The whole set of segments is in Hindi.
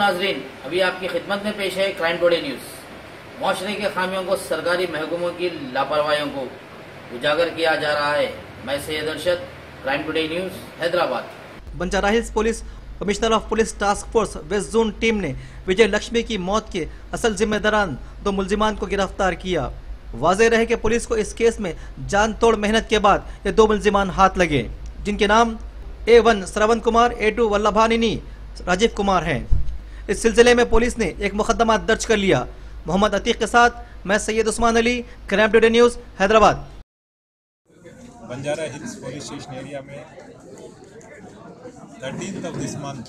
नाजरीन, अभी आपकी खिदमत में पेश है क्राइम टुडे न्यूज़। माशरे के खामियों को, सरकारी महकमों की लापरवाहियों को उजागर किया जा रहा है। मैं Syed Arshad, crime today news, Hyderabad. Banjara hills police commissioner of police task force west zone team ने विजय लक्ष्मी की मौत के असल जिम्मेदारान 2 मुलजिमान को गिरफ्तार किया। वाज़ेह रहे कि पुलिस को इस केस में जान तोड़ मेहनत के बाद ये 2 मुलजिमान हाथ लगे, जिनके नाम A1 श्रवण कुमार, A2 वल्लभानिनी राजीव कुमार हैं। इस सिलसिले में पुलिस ने एक मुकदमा दर्ज कर लिया। मोहम्मद अतीक के साथ मैं Syed Usman Ali, crime today news, Hyderabad. Banjara hills police station area में 13th of this month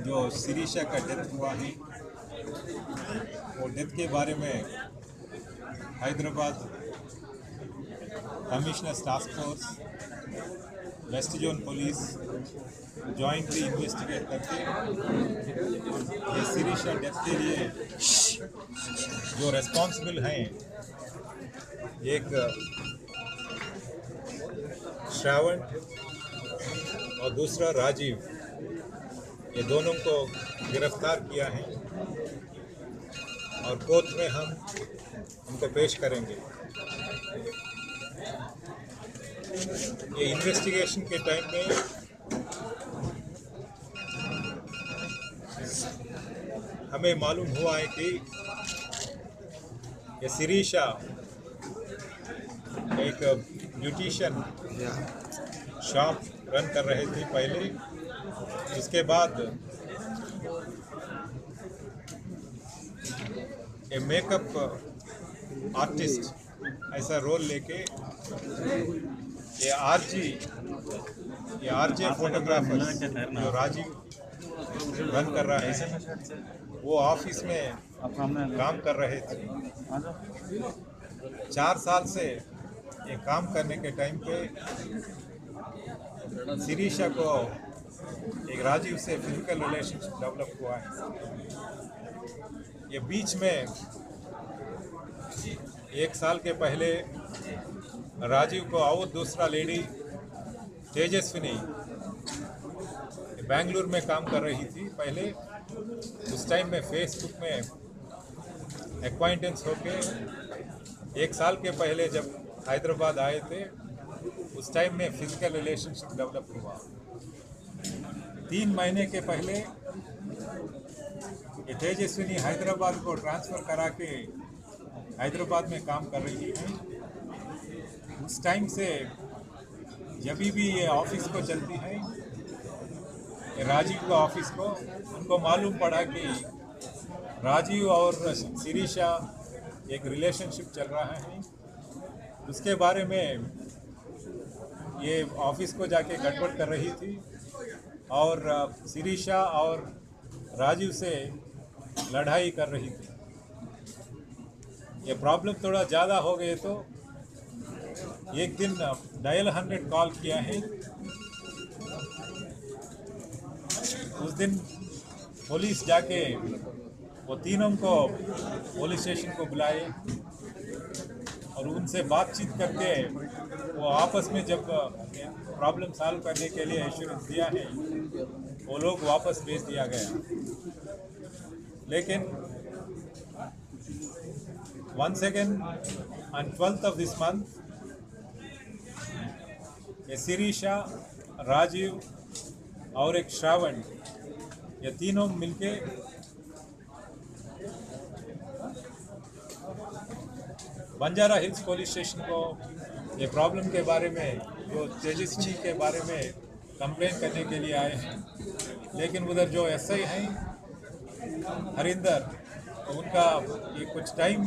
जो सिरीशा का डेथ हुआ है, वो डेथ के बारे में Hyderabad commissioner task force west zone police jointly investigate करके ये सिरीशा डेथ के लिए जो रेस्पॉन्सिबल हैं, एक श्रावण और दूसरा राजीव, ये दोनों को गिरफ्तार किया है और कोर्ट में हम उनको पेश करेंगे। ये इन्वेस्टिगेशन के टाइम में हमें मालूम हुआ है कि ये सिरीशा एक ब्यूटिशियन शॉप रन कर रहे थे पहले। उसके बाद ये मेकअप आर्टिस्ट ऐसा रोल लेके ये आरजे फोटोग्राफर्स जो राजीव रन कर रहा है, वो ऑफिस में काम कर रहे थे। 4 साल से ये काम करने के टाइम पे सिरीशा को एक राजीव से फिजिकल रिलेशनशिप डेवलप हुआ है। ये बीच में 1 साल के पहले राजीव को और दूसरा लेडी तेजस्विनी बेंगलुरु में काम कर रही थी पहले। उस टाइम में फेसबुक में एक्वाइंटेंस होके 1 साल के पहले जब हैदराबाद आए थे, उस टाइम में फिजिकल रिलेशनशिप डेवलप हुआ। 3 महीने के पहले ये तेजस्विनी हैदराबाद को ट्रांसफ़र करा के हैदराबाद में काम कर रही है। उस टाइम से जब भी ये ऑफिस को चलती है, राजीव का ऑफिस को, उनको मालूम पड़ा कि राजीव और सिरीशा एक रिलेशनशिप चल रहा है। उसके बारे में ये ऑफिस को जाके गड़बड़ कर रही थी और सिरीशा और राजीव से लड़ाई कर रही थी। ये प्रॉब्लम थोड़ा ज़्यादा हो गए तो एक दिन डायल 100 कॉल किया है। उस दिन पुलिस जाके वो तीनों को पुलिस स्टेशन को बुलाए और उनसे बातचीत करके वो आपस में जब प्रॉब्लम सॉल्व करने के लिए एश्योरेंस दिया है, वो लोग वापस भेज दिया गया। लेकिन once again on 12th of this month ये सिरीशा, राजीव और एक श्रावण, ये तीनों मिलके बंजारा हिल्स पुलिस स्टेशन को ये प्रॉब्लम के बारे में, जो तेजस्वी के बारे में कंप्लेन करने के लिए आए हैं। लेकिन उधर जो एसआई हैं हरिंदर, उनका ये कुछ टाइम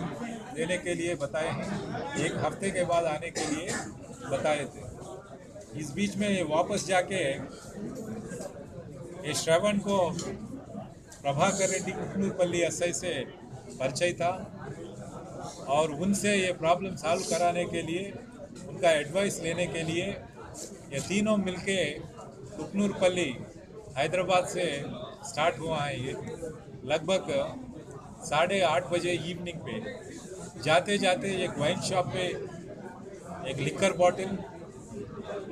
देने के लिए बताए हैं, 1 हफ्ते के बाद आने के लिए बताए थे। इस बीच में ये वापस जाके ये श्रवण को प्रभाकर रेड्डी कुकनूरपल्ली एसआई से परिचय था और उनसे ये प्रॉब्लम सॉल्व कराने के लिए, उनका एडवाइस लेने के लिए ये तीनों मिलके कुकनूरपल्ली हैदराबाद से स्टार्ट हुआ है। ये लगभग 8:30 बजे इवनिंग पे जाते जाते एक वाइन शॉप पे एक लिकर बॉटल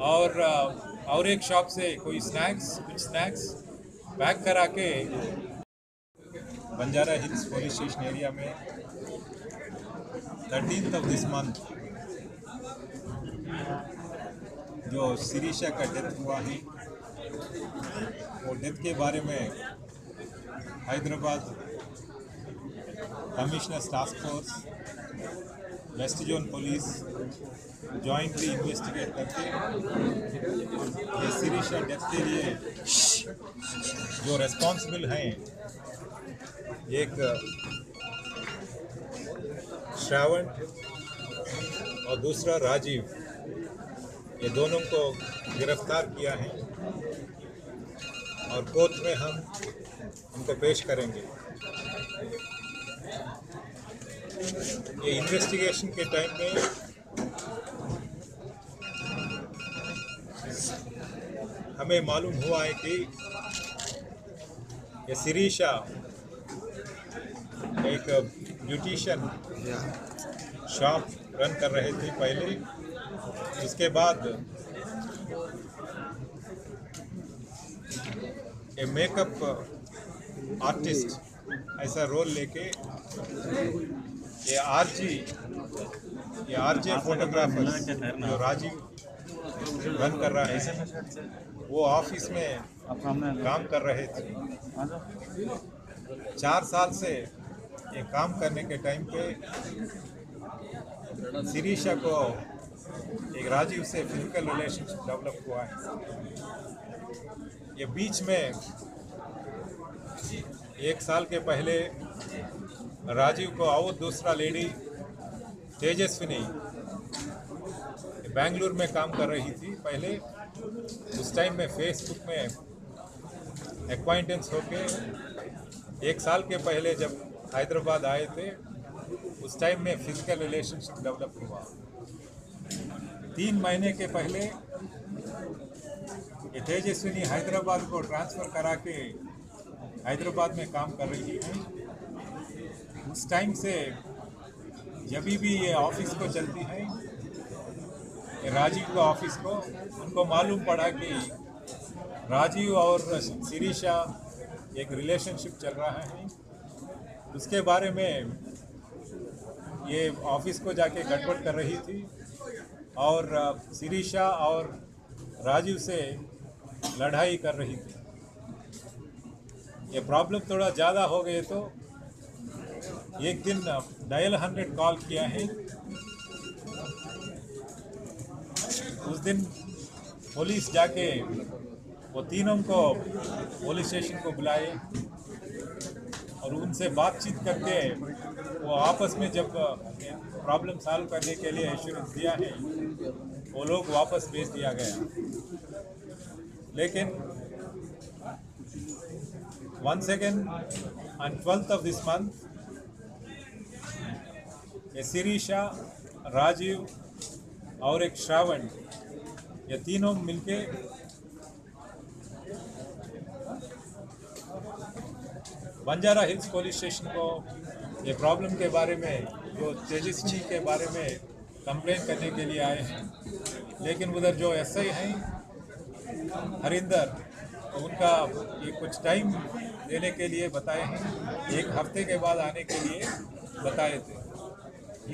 और और एक शॉप से कुछ स्नैक्स पैक करा के Banjara hills police station area में 13th of this month जो शिरीषा का डेथ हुआ है, वो डेथ के बारे में Hyderabad commissioner task force, west zone police jointly investigate करके ये शिरीषा डेथ के लिए जो रेस्पॉन्सिबल हैं, एक श्रावण और दूसरा राजीव, ये दोनों को गिरफ्तार किया है और कोर्ट में हम उनको पेश करेंगे। ये इन्वेस्टिगेशन के टाइम में हमें मालूम हुआ है कि ये शिरीषा एक ब्यूटिशियन शॉप रन कर रहे थे पहले, उसके बाद ये मेकअप आर्टिस्ट ऐसा रोल लेके ये आरजे फोटोग्राफर्स जो राजीव रन कर रहा है, वो ऑफिस में काम कर रहे थे। 4 साल से ये काम करने के टाइम पे शिरीषा को एक राजीव से फिजिकल रिलेशनशिप डेवलप हुआ है। ये बीच में 1 साल के पहले राजीव को और दूसरा लेडी तेजस्विनी बेंगलुरु में काम कर रही थी पहले, उस टाइम में फेसबुक में एक्वाइंटेंस होके 1 साल के पहले जब हैदराबाद आए थे, उस टाइम में फिजिकल रिलेशनशिप डेवलप हुआ। 3 महीने के पहले ये तेजस्विनी हैदराबाद को ट्रांसफ़र करा के हैदराबाद में काम कर रही है। उस टाइम से जब भी ये ऑफिस को चलती है, ये राजीव का ऑफिस को, उनको मालूम पड़ा कि राजीव और शिरीषा एक रिलेशनशिप चल रहा है। उसके बारे में ये ऑफिस को जाके गड़बड़ कर रही थी और शिरीषा और राजीव से लड़ाई कर रही थी। ये प्रॉब्लम थोड़ा ज़्यादा हो गए तो एक दिन डायल 100 कॉल किया है। उस दिन पुलिस जाके वो तीनों को पुलिस स्टेशन को बुलाए और उनसे बातचीत करके वो आपस में जब प्रॉब्लम सॉल्व करने के लिए एश्योरेंस दिया है, वो लोग वापस भेज दिया गया। लेकिन once again on 12th of this month ये शिरीषा, राजीव और एक श्रावण, ये तीनों मिलके बंजारा हिल्स पुलिस स्टेशन को ये प्रॉब्लम के बारे में, जो तेजस्विनी के बारे में कंप्लेन करने के लिए आए हैं। लेकिन उधर जो एसआई हैं हरिंदर, उनका ये कुछ टाइम देने के लिए बताए हैं, 1 हफ्ते के बाद आने के लिए बताए थे।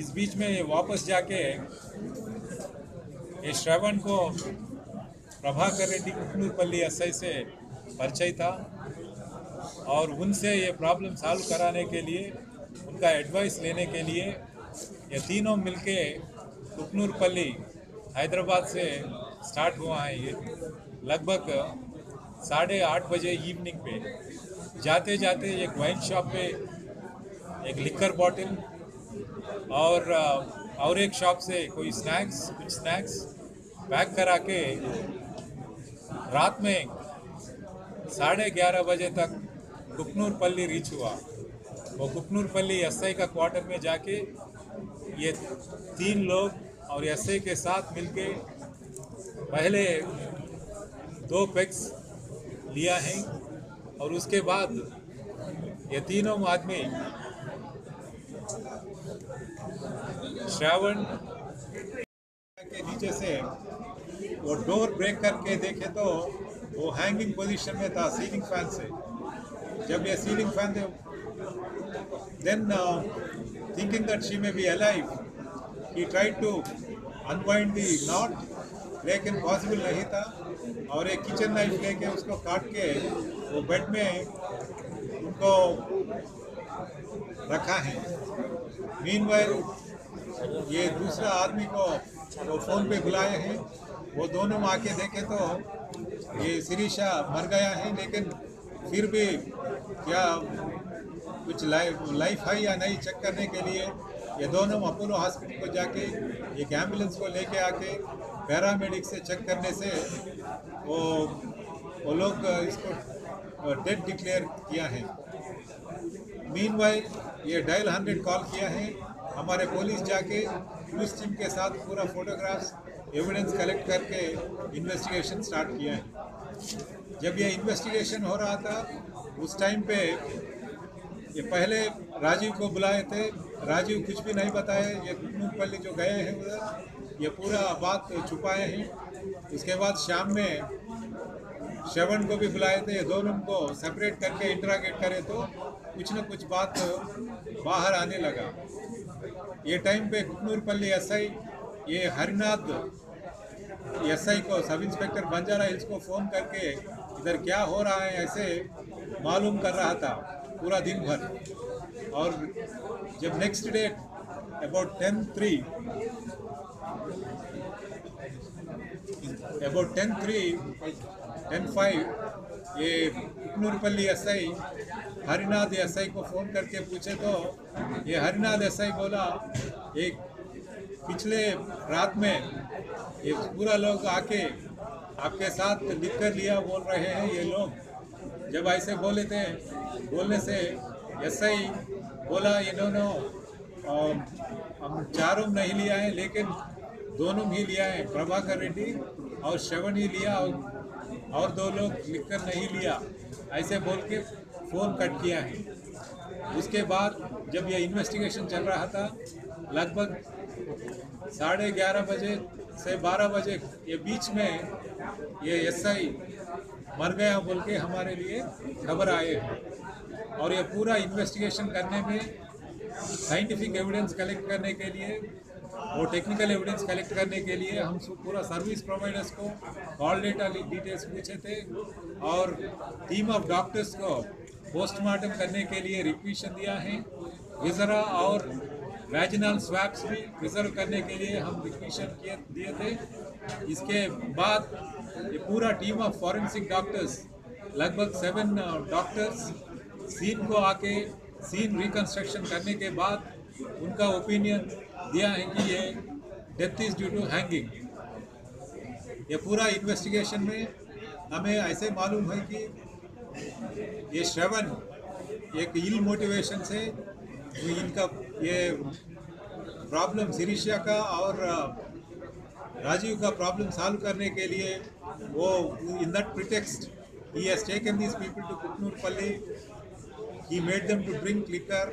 इस बीच में ये वापस जाके ये श्रवण को प्रभाकर रेड्डी कुकनूरपल्ली एसआई से परिचय था और उनसे ये प्रॉब्लम सॉल्व कराने के लिए, उनका एडवाइस लेने के लिए ये तीनों मिलके कुकनूरपल्ली हैदराबाद से स्टार्ट हुआ है। ये लगभग 8:30 बजे इवनिंग पे जाते जाते एक वाइन शॉप पे एक लिकर बॉटल और एक शॉप से कुछ स्नैक्स पैक करा के रात में 11:30 बजे तक कुकनूरपल्ली रीच हुआ। वो कुकनूरपल्ली एसआई का क्वार्टर में जाके ये 3 लोग और एसआई के साथ मिलके पहले 2 पेग्स लिया है और उसके बाद ये तीनों आदमी श्रावण के नीचे से वो डोर ब्रेक करके देखे तो वो हैंगिंग पोजीशन में था सीलिंग फैन से। जब ये सीलिंग फैन थे, then thinking that she may be alive, he tried to unwind the knot, लेकिन पॉसिबल नहीं था और एक किचन नाइफ लेके उसको काट के वो बेड में उनको रखा है। मीनवाइल ये दूसरा आदमी को वो फ़ोन पे बुलाए हैं, वो दोनों आके देखे तो ये शिरीषा मर गया है, लेकिन फिर भी क्या कुछ लाइफ है या नहीं चेक करने के लिए ये दोनों अपोलो हॉस्पिटल को जाके एक एम्बुलेंस को लेके आके पैरामेडिक से चेक करने से वो लोग इसको डेड डिक्लेयर किया है। मीनवाइल ये डायल 100 कॉल किया है, हमारे पुलिस जाके पुलिस टीम के साथ पूरा फोटोग्राफ्स एविडेंस कलेक्ट करके इन्वेस्टिगेशन स्टार्ट किया है। जब ये इन्वेस्टिगेशन हो रहा था उस टाइम पे ये पहले राजीव को बुलाए थे, राजीव कुछ भी नहीं बताए, ये कुटनुपल्ली जो गए हैं उधर ये पूरा बात छुपाए हैं। उसके बाद शाम में श्रवण को भी बुलाए थे, ये दोनों को सेपरेट करके इंटरागेट करे तो कुछ न कुछ बात बाहर आने लगा। ये टाइम पे कुटनुपल्ली एसआई ये हरिनाथ एसआई को सब इंस्पेक्टर बंजारा हिल्स को फ़ोन करके इधर क्या हो रहा है ऐसे मालूम कर रहा था पूरा दिन भर। और जब नेक्स्ट डे अबाउट 10:05 ये कुटनुपल्ली एसआई हरिनाथ एसआई को फ़ोन करके पूछे तो ये हरिनाथ एसआई बोला एक पिछले रात में ये पूरा लोग आके आपके साथ लिख कर लिया बोल रहे हैं ये लोग। जब ऐसे बोलने से एसआई बोला ये दोनों हम चारों नहीं लिया है, लेकिन दोनों ही लिया है, प्रभाकर रेड्डी और श्रवण ही लिया और दो लोग लिखकर नहीं लिया, ऐसे बोल के फ़ोन कट किया है। उसके बाद जब ये इन्वेस्टिगेशन चल रहा था लगभग 11:30 बजे से 12 बजे ये बीच में ये एसआई मर गया बोल के हमारे लिए खबर आए हैं। और ये पूरा इन्वेस्टिगेशन करने में साइंटिफिक एविडेंस कलेक्ट करने के लिए और टेक्निकल एविडेंस कलेक्ट करने के लिए हम पूरा सर्विस प्रोवाइडर्स को कॉल डेटा डिटेल्स पूछे थे और टीम ऑफ डॉक्टर्स को पोस्टमार्टम करने के लिए रिक्वेशन दिया है। विजरा और वैजिनल स्वैप्स भी रिजर्व करने के लिए हम रिक्वेशन दिए थे। इसके बाद ये पूरा टीम ऑफ फॉरेंसिक डॉक्टर्स लगभग 7 डॉक्टर्स सीन को आके सीन रिकंस्ट्रक्शन करने के बाद उनका ओपिनियन दिया है कि ये death is due to hanging. ये पूरा इन्वेस्टिगेशन में हमें ऐसे मालूम है कि ये श्रवण एक इल मोटिवेशन से इनका ये प्रॉब्लम शिरीषा का और राजीव का प्रॉब्लम सॉल्व करने के लिए वो in that pretext he has taken these people to Kutnurpalli, he made them to drink liquor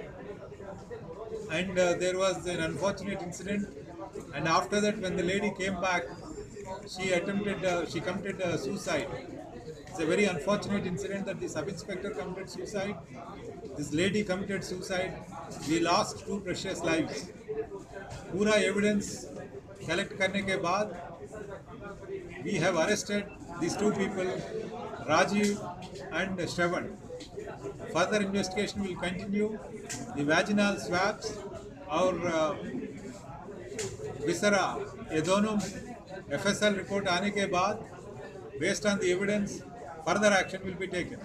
and there was an unfortunate incident, and after that when the lady came back she committed suicide. It's a very unfortunate incident that the sub-inspector committed suicide, this lady committed suicide, we lost 2 precious lives. पूरा evidence collect करने के बाद we have arrested these 2 people, Rajiv and Shravan. Further investigation will continue. The vaginal swabs और विसरा ये दोनों FSL रिपोर्ट आने के बाद based on the evidence further action will be taken.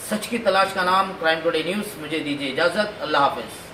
सच की तलाश का नाम क्राइम टुडे न्यूज़। मुझे दीजिए इजाज़त। अल्लाह हाफिज़।